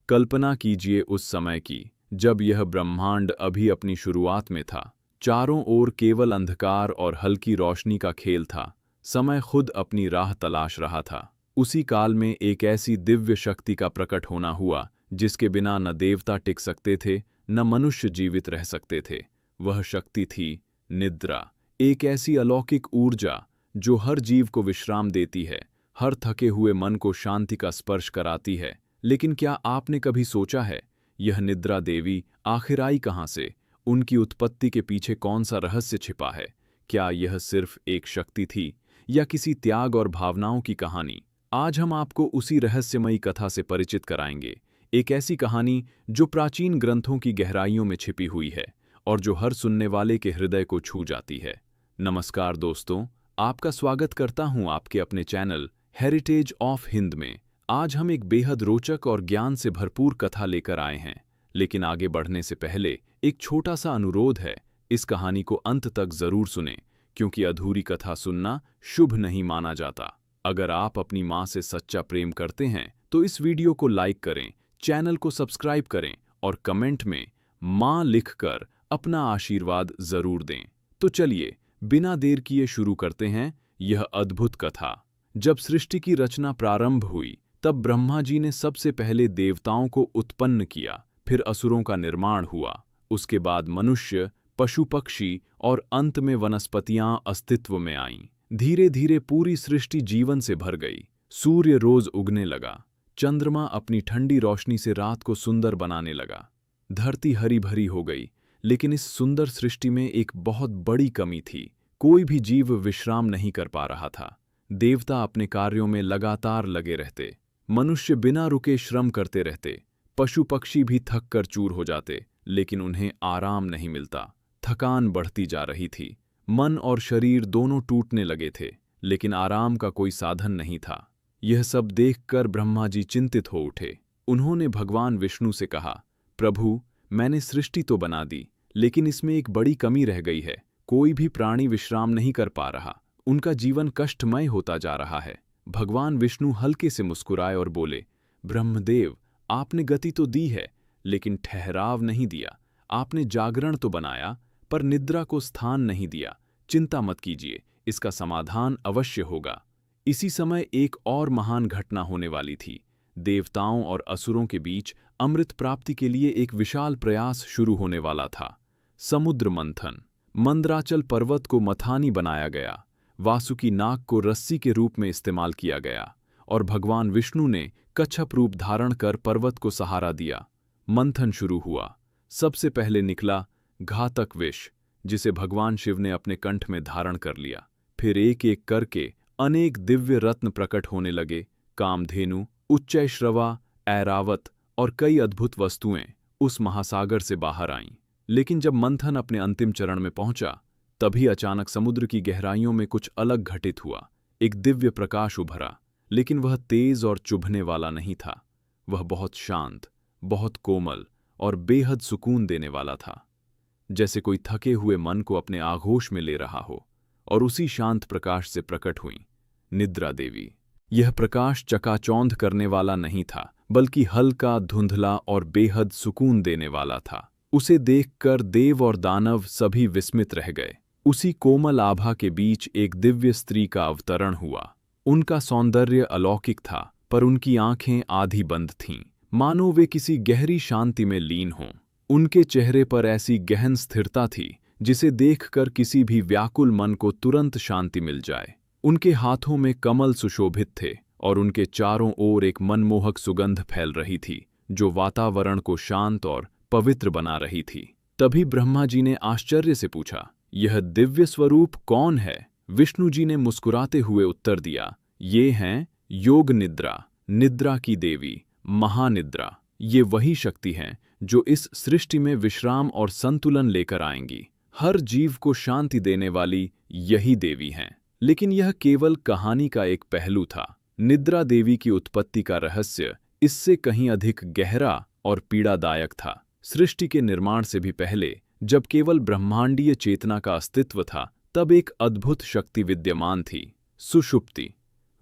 कल्पना कीजिए उस समय की, जब यह ब्रह्मांड अभी अपनी शुरुआत में था। चारों ओर केवल अंधकार और हल्की रोशनी का खेल था। समय खुद अपनी राह तलाश रहा था। उसी काल में एक ऐसी दिव्य शक्ति का प्रकट होना हुआ, जिसके बिना न देवता टिक सकते थे, न मनुष्य जीवित रह सकते थे। वह शक्ति थी निद्रा, एक ऐसी अलौकिक ऊर्जा जो हर जीव को विश्राम देती है, हर थके हुए मन को शांति का स्पर्श कराती है। लेकिन क्या आपने कभी सोचा है, यह निद्रा देवी आखिर आई कहाँ से? उनकी उत्पत्ति के पीछे कौन सा रहस्य छिपा है? क्या यह सिर्फ एक शक्ति थी या किसी त्याग और भावनाओं की कहानी? आज हम आपको उसी रहस्यमयी कथा से परिचित कराएंगे। एक ऐसी कहानी जो प्राचीन ग्रंथों की गहराइयों में छिपी हुई है और जो हर सुनने वाले के हृदय को छू जाती है। नमस्कार दोस्तों, आपका स्वागत करता हूं आपके अपने चैनल हेरिटेज ऑफ हिंद में। आज हम एक बेहद रोचक और ज्ञान से भरपूर कथा लेकर आए हैं। लेकिन आगे बढ़ने से पहले एक छोटा सा अनुरोध है, इस कहानी को अंत तक जरूर सुनें, क्योंकि अधूरी कथा सुनना शुभ नहीं माना जाता। अगर आप अपनी माँ से सच्चा प्रेम करते हैं तो इस वीडियो को लाइक करें, चैनल को सब्सक्राइब करें और कमेंट में माँ लिखकर अपना आशीर्वाद जरूर दें। तो चलिए बिना देर किए शुरू करते हैं यह अद्भुत कथा। जब सृष्टि की रचना प्रारंभ हुई, तब ब्रह्मा जी ने सबसे पहले देवताओं को उत्पन्न किया, फिर असुरों का निर्माण हुआ, उसके बाद मनुष्य, पशु पक्षी और अंत में वनस्पतियां अस्तित्व में आईं। धीरे धीरे पूरी सृष्टि जीवन से भर गई। सूर्य रोज उगने लगा, चंद्रमा अपनी ठंडी रोशनी से रात को सुंदर बनाने लगा, धरती हरी भरी हो गई। लेकिन इस सुंदर सृष्टि में एक बहुत बड़ी कमी थी, कोई भी जीव विश्राम नहीं कर पा रहा था। देवता अपने कार्यों में लगातार लगे रहते, मनुष्य बिना रुके श्रम करते रहते, पशु पक्षी भी थक कर चूर हो जाते, लेकिन उन्हें आराम नहीं मिलता। थकान बढ़ती जा रही थी, मन और शरीर दोनों टूटने लगे थे, लेकिन आराम का कोई साधन नहीं था। यह सब देखकर ब्रह्मा जी चिंतित हो उठे। उन्होंने भगवान विष्णु से कहा, प्रभु, मैंने सृष्टि तो बना दी, लेकिन इसमें एक बड़ी कमी रह गई है। कोई भी प्राणी विश्राम नहीं कर पा रहा, उनका जीवन कष्टमय होता जा रहा है। भगवान विष्णु हल्के से मुस्कुराए और बोले, ब्रह्मदेव, आपने गति तो दी है, लेकिन ठहराव नहीं दिया। आपने जागरण तो बनाया, पर निद्रा को स्थान नहीं दिया। चिंता मत कीजिए, इसका समाधान अवश्य होगा। इसी समय एक और महान घटना होने वाली थी। देवताओं और असुरों के बीच अमृत प्राप्ति के लिए एक विशाल प्रयास शुरू होने वाला था। समुद्र मंथन। मंदराचल पर्वत को मथानी बनाया गया, वासुकी नाग को रस्सी के रूप में इस्तेमाल किया गया और भगवान विष्णु ने कच्छप रूप धारण कर पर्वत को सहारा दिया। मंथन शुरू हुआ। सबसे पहले निकला घातक विष, जिसे भगवान शिव ने अपने कंठ में धारण कर लिया। फिर एक एक करके अनेक दिव्य रत्न प्रकट होने लगे। कामधेनु, उच्चैश्रवा, ऐरावत और कई अद्भुत वस्तुएं उस महासागर से बाहर आईं। लेकिन जब मंथन अपने अंतिम चरण में पहुंचा, तभी अचानक समुद्र की गहराइयों में कुछ अलग घटित हुआ। एक दिव्य प्रकाश उभरा, लेकिन वह तेज और चुभने वाला नहीं था। वह बहुत शांत, बहुत कोमल और बेहद सुकून देने वाला था, जैसे कोई थके हुए मन को अपने आगोश में ले रहा हो। और उसी शांत प्रकाश से प्रकट हुई निद्रा देवी। यह प्रकाश चकाचौंध करने वाला नहीं था, बल्कि हल्का, धुंधला और बेहद सुकून देने वाला था। उसे देखकर देव और दानव सभी विस्मित रह गए। उसी कोमल आभा के बीच एक दिव्य स्त्री का अवतरण हुआ। उनका सौंदर्य अलौकिक था, पर उनकी आंखें आधी बंद थीं, मानो वे किसी गहरी शांति में लीन हों। उनके चेहरे पर ऐसी गहन स्थिरता थी जिसे देखकर किसी भी व्याकुल मन को तुरंत शांति मिल जाए। उनके हाथों में कमल सुशोभित थे और उनके चारों ओर एक मनमोहक सुगंध फैल रही थी, जो वातावरण को शांत और पवित्र बना रही थी। तभी ब्रह्मा जी ने आश्चर्य से पूछा, यह दिव्य स्वरूप कौन है? विष्णु जी ने मुस्कुराते हुए उत्तर दिया, ये हैं योग निद्रा, निद्रा की देवी, महानिद्रा। ये वही शक्ति हैं जो इस सृष्टि में विश्राम और संतुलन लेकर आएंगी। हर जीव को शांति देने वाली यही देवी हैं। लेकिन यह केवल कहानी का एक पहलू था। निद्रा देवी की उत्पत्ति का रहस्य इससे कहीं अधिक गहरा और पीड़ादायक था। सृष्टि के निर्माण से भी पहले, जब केवल ब्रह्मांडीय चेतना का अस्तित्व था, तब एक अद्भुत शक्ति विद्यमान थी, सुषुप्ति।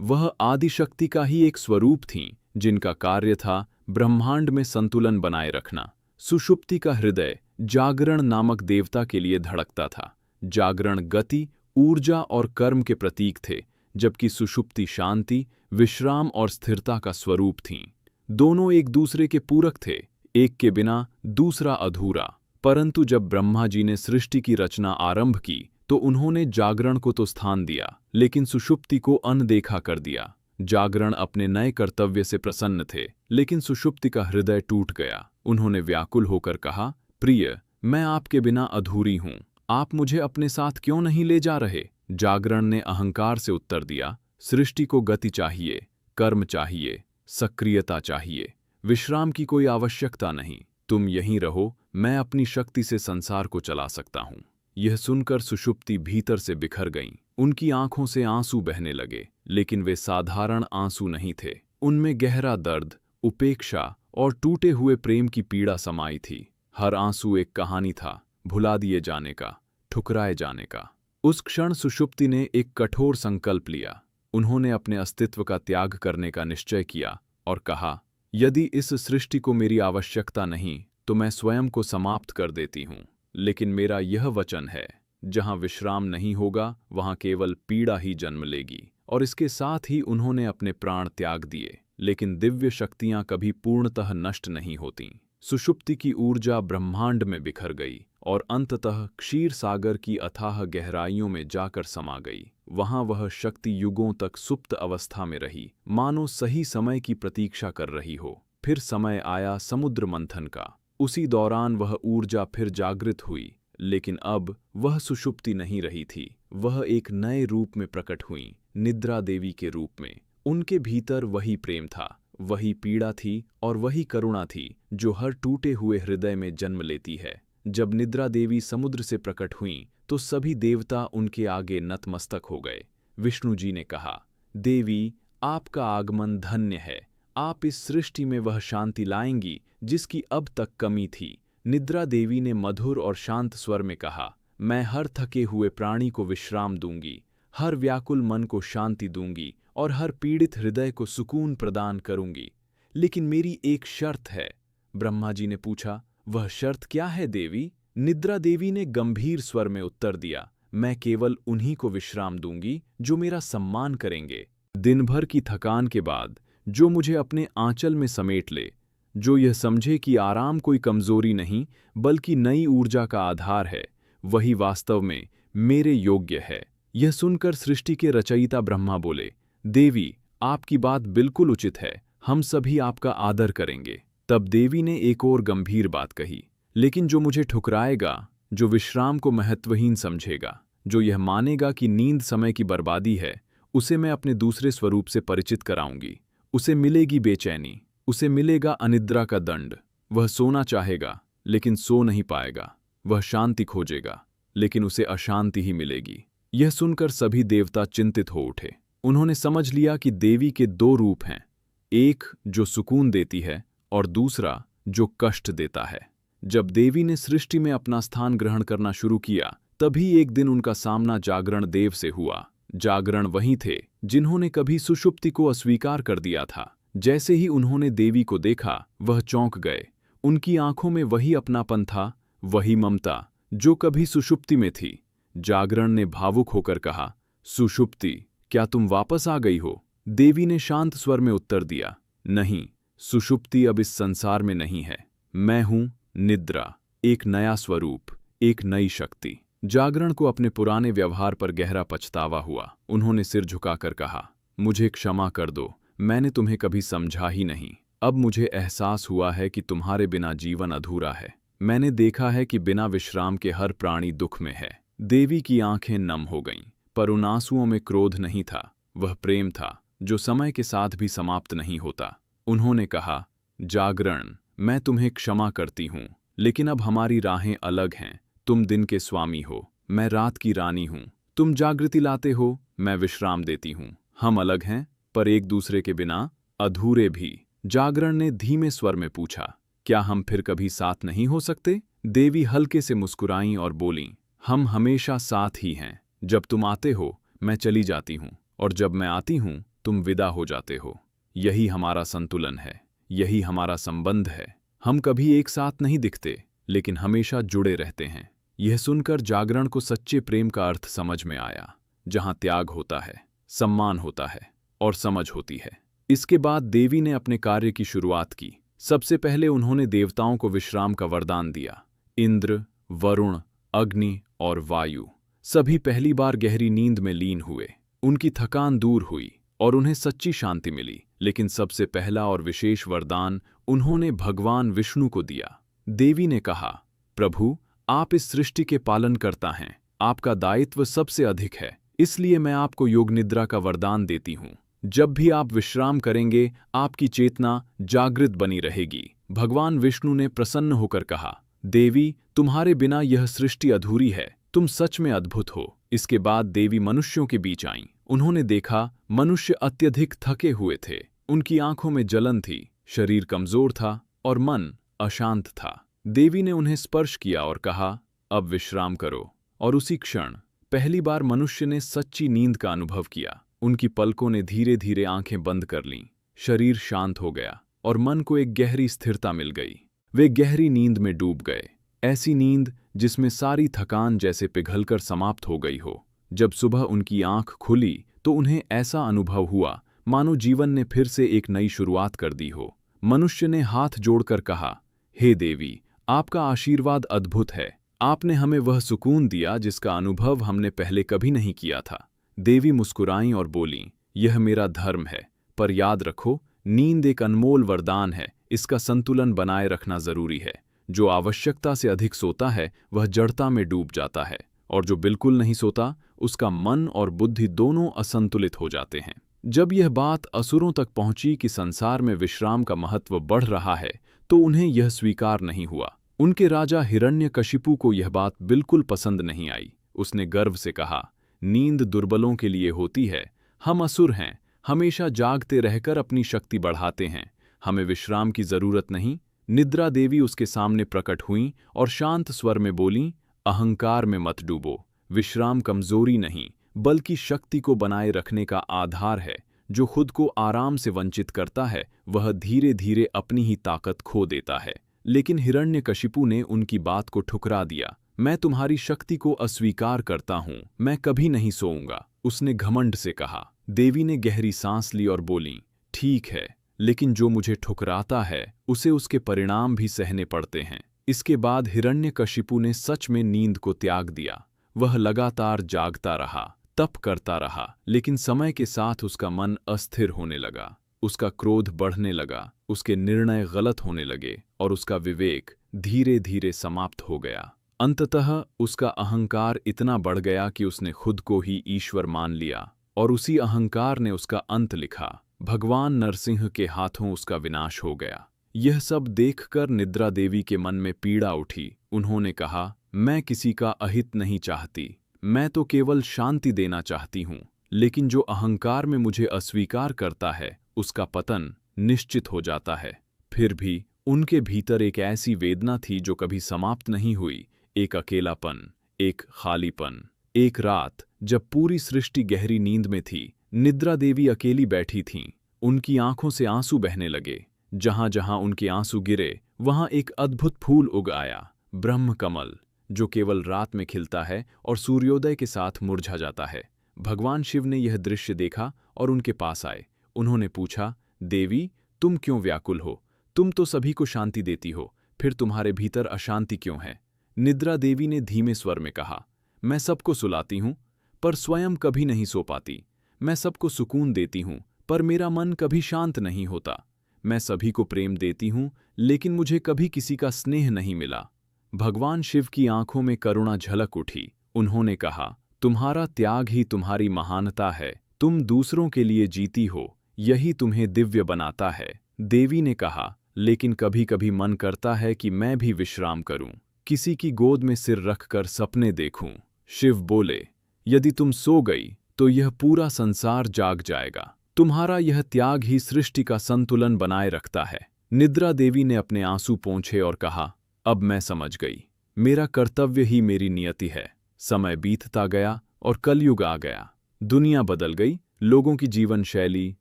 वह आदिशक्ति का ही एक स्वरूप थी, जिनका कार्य था ब्रह्मांड में संतुलन बनाए रखना। सुषुप्ति का हृदय जागरण नामक देवता के लिए धड़कता था। जागरण गति, ऊर्जा और कर्म के प्रतीक थे, जबकि सुषुप्ति शांति, विश्राम और स्थिरता का स्वरूप थीं। दोनों एक दूसरे के पूरक थे, एक के बिना दूसरा अधूरा। परंतु जब ब्रह्मा जी ने सृष्टि की रचना आरंभ की तो उन्होंने जागरण को तो स्थान दिया, लेकिन सुषुप्ति को अनदेखा कर दिया। जागरण अपने नए कर्तव्य से प्रसन्न थे, लेकिन सुषुप्ति का हृदय टूट गया। उन्होंने व्याकुल होकर कहा, प्रिय, मैं आपके बिना अधूरी हूं, आप मुझे अपने साथ क्यों नहीं ले जा रहे? जागरण ने अहंकार से उत्तर दिया, सृष्टि को गति चाहिए, कर्म चाहिए, सक्रियता चाहिए, विश्राम की कोई आवश्यकता नहीं। तुम यहीं रहो, मैं अपनी शक्ति से संसार को चला सकता हूं। यह सुनकर सुषुप्ति भीतर से बिखर गईं। उनकी आंखों से आंसू बहने लगे, लेकिन वे साधारण आंसू नहीं थे। उनमें गहरा दर्द, उपेक्षा और टूटे हुए प्रेम की पीड़ा समाई थी। हर आंसू एक कहानी था, भुला दिए जाने का, ठुकराए जाने का। उस क्षण सुषुप्ति ने एक कठोर संकल्प लिया। उन्होंने अपने अस्तित्व का त्याग करने का निश्चय किया और कहा, यदि इस सृष्टि को मेरी आवश्यकता नहीं तो मैं स्वयं को समाप्त कर देती हूँ। लेकिन मेरा यह वचन है, जहाँ विश्राम नहीं होगा वहाँ केवल पीड़ा ही जन्म लेगी। और इसके साथ ही उन्होंने अपने प्राण त्याग दिए। लेकिन दिव्य शक्तियाँ कभी पूर्णतः नष्ट नहीं होतीं। सुषुप्ति की ऊर्जा ब्रह्मांड में बिखर गई और अंततः क्षीर सागर की अथाह गहराइयों में जाकर समा गई। वहां वह शक्ति युगों तक सुप्त अवस्था में रही, मानो सही समय की प्रतीक्षा कर रही हो। फिर समय आया समुद्र मंथन का। उसी दौरान वह ऊर्जा फिर जागृत हुई, लेकिन अब वह सुषुप्ति नहीं रही थी। वह एक नए रूप में प्रकट हुई, निद्रा देवी के रूप में। उनके भीतर वही प्रेम था, वही पीड़ा थी और वही करुणा थी जो हर टूटे हुए हृदय में जन्म लेती है। जब निद्रा देवी समुद्र से प्रकट हुईं तो सभी देवता उनके आगे नतमस्तक हो गए। विष्णु जी ने कहा, देवी, आपका आगमन धन्य है। आप इस सृष्टि में वह शांति लाएंगी जिसकी अब तक कमी थी। निद्रा देवी ने मधुर और शांत स्वर में कहा, मैं हर थके हुए प्राणी को विश्राम दूंगी, हर व्याकुल मन को शांति दूंगी और हर पीड़ित हृदय को सुकून प्रदान करूंगी। लेकिन मेरी एक शर्त है। ब्रह्मा जी ने पूछा, वह शर्त क्या है देवी? निद्रा देवी ने गंभीर स्वर में उत्तर दिया, मैं केवल उन्हीं को विश्राम दूंगी जो मेरा सम्मान करेंगे। दिन भर की थकान के बाद जो मुझे अपने आंचल में समेट ले, जो यह समझे कि आराम कोई कमजोरी नहीं बल्कि नई ऊर्जा का आधार है, वही वास्तव में मेरे योग्य है। यह सुनकर सृष्टि के रचयिता ब्रह्मा बोले, देवी, आपकी बात बिल्कुल उचित है, हम सभी आपका आदर करेंगे। तब देवी ने एक और गंभीर बात कही, लेकिन जो मुझे ठुकराएगा, जो विश्राम को महत्वहीन समझेगा, जो यह मानेगा कि नींद समय की बर्बादी है, उसे मैं अपने दूसरे स्वरूप से परिचित कराऊंगी। उसे मिलेगी बेचैनी, उसे मिलेगा अनिद्रा का दंड। वह सोना चाहेगा लेकिन सो नहीं पाएगा, वह शांति खोजेगा लेकिन उसे अशांति ही मिलेगी। यह सुनकर सभी देवता चिंतित हो उठे। उन्होंने समझ लिया कि देवी के दो रूप हैं, एक जो सुकून देती है और दूसरा जो कष्ट देता है। जब देवी ने सृष्टि में अपना स्थान ग्रहण करना शुरू किया, तभी एक दिन उनका सामना जागरण देव से हुआ। जागरण वही थे जिन्होंने कभी सुषुप्ति को अस्वीकार कर दिया था। जैसे ही उन्होंने देवी को देखा, वह चौंक गए। उनकी आंखों में वही अपनापन था, वही ममता जो कभी सुषुप्ति में थी। जागरण ने भावुक होकर कहा, सुषुप्ति, क्या तुम वापस आ गई हो? देवी ने शांत स्वर में उत्तर दिया, नहीं, सुषुप्ति अब इस संसार में नहीं है। मैं हूं निद्रा, एक नया स्वरूप, एक नई शक्ति। जागरण को अपने पुराने व्यवहार पर गहरा पछतावा हुआ। उन्होंने सिर झुकाकर कहा, मुझे क्षमा कर दो, मैंने तुम्हें कभी समझा ही नहीं। अब मुझे एहसास हुआ है कि तुम्हारे बिना जीवन अधूरा है। मैंने देखा है कि बिना विश्राम के हर प्राणी दुख में है। देवी की आंखें नम हो गईं, पर उन आंसुओं में क्रोध नहीं था, वह प्रेम था जो समय के साथ भी समाप्त नहीं होता। उन्होंने कहा, जागरण, मैं तुम्हें क्षमा करती हूँ, लेकिन अब हमारी राहें अलग हैं। तुम दिन के स्वामी हो, मैं रात की रानी हूँ। तुम जागृति लाते हो, मैं विश्राम देती हूँ। हम अलग हैं, पर एक दूसरे के बिना अधूरे भी। जागरण ने धीमे स्वर में पूछा, क्या हम फिर कभी साथ नहीं हो सकते? देवी हल्के से मुस्कुराईं और बोलीं, हम हमेशा साथ ही हैं। जब तुम आते हो, मैं चली जाती हूँ, और जब मैं आती हूँ, तुम विदा हो जाते हो। यही हमारा संतुलन है, यही हमारा संबंध है। हम कभी एक साथ नहीं दिखते, लेकिन हमेशा जुड़े रहते हैं। यह सुनकर जागरण को सच्चे प्रेम का अर्थ समझ में आया, जहां त्याग होता है, सम्मान होता है और समझ होती है। इसके बाद देवी ने अपने कार्य की शुरुआत की। सबसे पहले उन्होंने देवताओं को विश्राम का वरदान दिया। इंद्र, वरुण, अग्नि और वायु सभी पहली बार गहरी नींद में लीन हुए। उनकी थकान दूर हुई और उन्हें सच्ची शांति मिली। लेकिन सबसे पहला और विशेष वरदान उन्होंने भगवान विष्णु को दिया। देवी ने कहा, प्रभु, आप इस सृष्टि के पालनकर्ता हैं, आपका दायित्व सबसे अधिक है, इसलिए मैं आपको योग निद्रा का वरदान देती हूँ। जब भी आप विश्राम करेंगे, आपकी चेतना जागृत बनी रहेगी। भगवान विष्णु ने प्रसन्न होकर कहा, देवी, तुम्हारे बिना यह सृष्टि अधूरी है, तुम सच में अद्भुत हो। इसके बाद देवी मनुष्यों के बीच आईं। उन्होंने देखा मनुष्य अत्यधिक थके हुए थे। उनकी आंखों में जलन थी, शरीर कमजोर था और मन अशांत था। देवी ने उन्हें स्पर्श किया और कहा, अब विश्राम करो। और उसी क्षण पहली बार मनुष्य ने सच्ची नींद का अनुभव किया। उनकी पलकों ने धीरे धीरे आंखें बंद कर लीं, शरीर शांत हो गया और मन को एक गहरी स्थिरता मिल गई। वे गहरी नींद में डूब गए, ऐसी नींद जिसमें सारी थकान जैसे पिघलकर समाप्त हो गई हो। जब सुबह उनकी आंख खुली तो उन्हें ऐसा अनुभव हुआ मानो जीवन ने फिर से एक नई शुरुआत कर दी हो। मनुष्य ने हाथ जोड़कर कहा, हे देवी, आपका आशीर्वाद अद्भुत है। आपने हमें वह सुकून दिया जिसका अनुभव हमने पहले कभी नहीं किया था। देवी मुस्कुराईं और बोलीं, यह मेरा धर्म है, पर याद रखो, नींद एक अनमोल वरदान है, इसका संतुलन बनाए रखना जरूरी है। जो आवश्यकता से अधिक सोता है वह जड़ता में डूब जाता है, और जो बिल्कुल नहीं सोता उसका मन और बुद्धि दोनों असंतुलित हो जाते हैं। जब यह बात असुरों तक पहुंची कि संसार में विश्राम का महत्व बढ़ रहा है, तो उन्हें यह स्वीकार नहीं हुआ। उनके राजा हिरण्यकशिपु को यह बात बिल्कुल पसंद नहीं आई। उसने गर्व से कहा, नींद दुर्बलों के लिए होती है, हम असुर हैं, हमेशा जागते रहकर अपनी शक्ति बढ़ाते हैं, हमें विश्राम की जरूरत नहीं। निद्रा देवी उसके सामने प्रकट हुईं और शांत स्वर में बोलीं, अहंकार में मत डूबो, विश्राम कमजोरी नहीं बल्कि शक्ति को बनाए रखने का आधार है। जो खुद को आराम से वंचित करता है वह धीरे धीरे अपनी ही ताकत खो देता है। लेकिन हिरण्यकशिपु ने उनकी बात को ठुकरा दिया। मैं तुम्हारी शक्ति को अस्वीकार करता हूँ, मैं कभी नहीं सोऊंगा, उसने घमंड से कहा। देवी ने गहरी सांस ली और बोली, ठीक है, लेकिन जो मुझे ठुकराता है उसे उसके परिणाम भी सहने पड़ते हैं। इसके बाद हिरण्यकशिपु ने सच में नींद को त्याग दिया। वह लगातार जागता रहा, तप करता रहा, लेकिन समय के साथ उसका मन अस्थिर होने लगा, उसका क्रोध बढ़ने लगा, उसके निर्णय गलत होने लगे और उसका विवेक धीरे धीरे समाप्त हो गया। अंततः उसका अहंकार इतना बढ़ गया कि उसने खुद को ही ईश्वर मान लिया, और उसी अहंकार ने उसका अंत लिखा। भगवान नरसिंह के हाथों उसका विनाश हो गया। यह सब देखकर निद्रा देवी के मन में पीड़ा उठी। उन्होंने कहा, मैं किसी का अहित नहीं चाहती, मैं तो केवल शांति देना चाहती हूँ। लेकिन जो अहंकार में मुझे अस्वीकार करता है उसका पतन निश्चित हो जाता है। फिर भी उनके भीतर एक ऐसी वेदना थी जो कभी समाप्त नहीं हुई, एक अकेलापन, एक खालीपन। एक रात जब पूरी सृष्टि गहरी नींद में थी, निद्रा देवी अकेली बैठी थीं। उनकी आंखों से आंसू बहने लगे। जहां जहां उनके आंसू गिरे वहां एक अद्भुत फूल उग आया, ब्रह्म कमल, जो केवल रात में खिलता है और सूर्योदय के साथ मुरझा जाता है। भगवान शिव ने यह दृश्य देखा और उनके पास आए। उन्होंने पूछा, देवी, तुम क्यों व्याकुल हो? तुम तो सभी को शांति देती हो, फिर तुम्हारे भीतर अशांति क्यों है? निद्रा देवी ने धीमे स्वर में कहा, मैं सबको सुलाती हूँ पर स्वयं कभी नहीं सो पाती। मैं सबको सुकून देती हूँ पर मेरा मन कभी शांत नहीं होता। मैं सभी को प्रेम देती हूँ लेकिन मुझे कभी किसी का स्नेह नहीं मिला। भगवान शिव की आंखों में करुणा झलक उठी। उन्होंने कहा, तुम्हारा त्याग ही तुम्हारी महानता है, तुम दूसरों के लिए जीती हो, यही तुम्हें दिव्य बनाता है। देवी ने कहा, लेकिन कभी कभी मन करता है कि मैं भी विश्राम करूं, किसी की गोद में सिर रखकर सपने देखूं। शिव बोले, यदि तुम सो गई तो यह पूरा संसार जाग जाएगा। तुम्हारा यह त्याग ही सृष्टि का संतुलन बनाए रखता है। निद्रा देवी ने अपने आंसू पोंछे और कहा, अब मैं समझ गई, मेरा कर्तव्य ही मेरी नियति है। समय बीतता गया और कलयुग आ गया। दुनिया बदल गई, लोगों की जीवन शैली,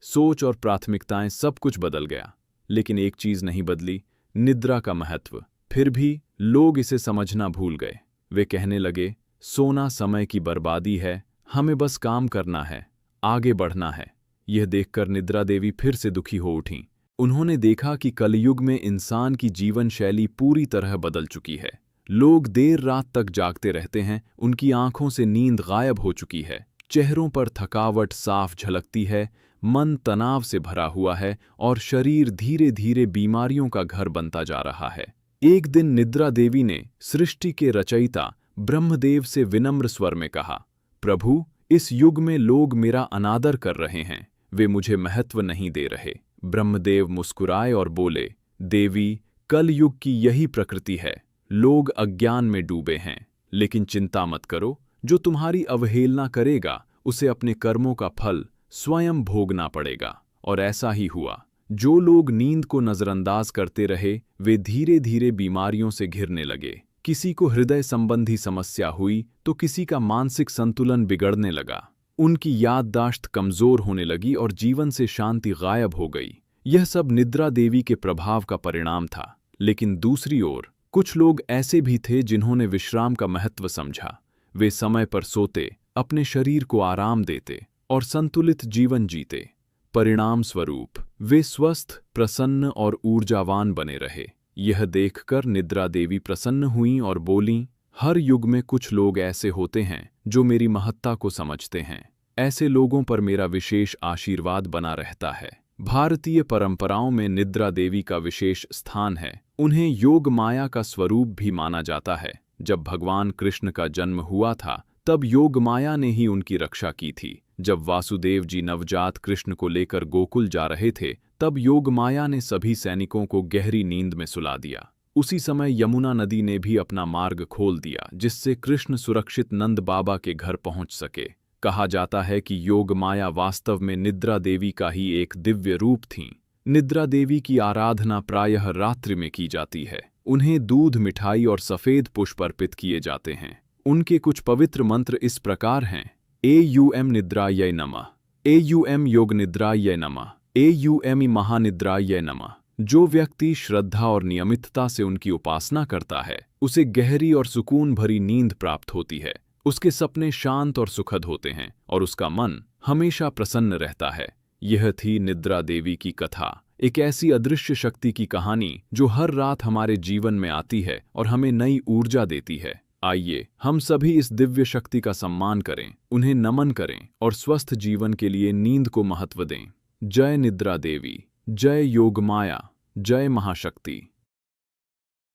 सोच और प्राथमिकताएं सब कुछ बदल गया। लेकिन एक चीज नहीं बदली, निद्रा का महत्व। फिर भी लोग इसे समझना भूल गए। वे कहने लगे, सोना समय की बर्बादी है, हमें बस काम करना है, आगे बढ़ना है। यह देखकर निद्रा देवी फिर से दुखी हो उठीं। उन्होंने देखा कि कलयुग में इंसान की जीवन शैली पूरी तरह बदल चुकी है। लोग देर रात तक जागते रहते हैं, उनकी आंखों से नींद गायब हो चुकी है, चेहरों पर थकावट साफ झलकती है, मन तनाव से भरा हुआ है और शरीर धीरे धीरे बीमारियों का घर बनता जा रहा है। एक दिन निद्रा देवी ने सृष्टि के रचयिता ब्रह्मदेव से विनम्र स्वर में कहा, प्रभु, इस युग में लोग मेरा अनादर कर रहे हैं, वे मुझे महत्व नहीं दे रहे। ब्रह्मदेव मुस्कुराए और बोले, देवी, कल युग की यही प्रकृति है, लोग अज्ञान में डूबे हैं। लेकिन चिंता मत करो, जो तुम्हारी अवहेलना करेगा उसे अपने कर्मों का फल स्वयं भोगना पड़ेगा। और ऐसा ही हुआ। जो लोग नींद को नजरअंदाज करते रहे, वे धीरे धीरे बीमारियों से घिरने लगे। किसी को हृदय संबंधी समस्या हुई तो किसी का मानसिक संतुलन बिगड़ने लगा। उनकी याददाश्त कमजोर होने लगी और जीवन से शांति गायब हो गई। यह सब निद्रा देवी के प्रभाव का परिणाम था। लेकिन दूसरी ओर कुछ लोग ऐसे भी थे जिन्होंने विश्राम का महत्व समझा। वे समय पर सोते, अपने शरीर को आराम देते और संतुलित जीवन जीते। परिणाम स्वरूप वे स्वस्थ, प्रसन्न और ऊर्जावान बने रहे। यह देखकर निद्रा देवी प्रसन्न हुईं और बोलीं, हर युग में कुछ लोग ऐसे होते हैं जो मेरी महत्ता को समझते हैं। ऐसे लोगों पर मेरा विशेष आशीर्वाद बना रहता है। भारतीय परंपराओं में निद्रा देवी का विशेष स्थान है। उन्हें योग माया का स्वरूप भी माना जाता है। जब भगवान कृष्ण का जन्म हुआ था, तब योग माया ने ही उनकी रक्षा की थी। जब वासुदेव जी नवजात कृष्ण को लेकर गोकुल जा रहे थे, तब योग माया ने सभी सैनिकों को गहरी नींद में सुला दिया। उसी समय यमुना नदी ने भी अपना मार्ग खोल दिया, जिससे कृष्ण सुरक्षित नंद बाबा के घर पहुंच सके। कहा जाता है कि योग माया वास्तव में निद्रा देवी का ही एक दिव्य रूप थीं। निद्रा देवी की आराधना प्रायः रात्रि में की जाती है। उन्हें दूध, मिठाई और सफेद पुष्प अर्पित किए जाते हैं। उनके कुछ पवित्र मंत्र इस प्रकार हैं, एयुएम निद्रायै नमः, एयुएम योग निद्रायै नमः, एयुएम महानिद्रायै नमः। जो व्यक्ति श्रद्धा और नियमितता से उनकी उपासना करता है, उसे गहरी और सुकून भरी नींद प्राप्त होती है। उसके सपने शांत और सुखद होते हैं और उसका मन हमेशा प्रसन्न रहता है। यह थी निद्रा देवी की कथा, एक ऐसी अदृश्य शक्ति की कहानी जो हर रात हमारे जीवन में आती है और हमें नई ऊर्जा देती है। आइए हम सभी इस दिव्य शक्ति का सम्मान करें, उन्हें नमन करें और स्वस्थ जीवन के लिए नींद को महत्व दें। जय निद्रा देवी, जय योग माया, जय महाशक्ति।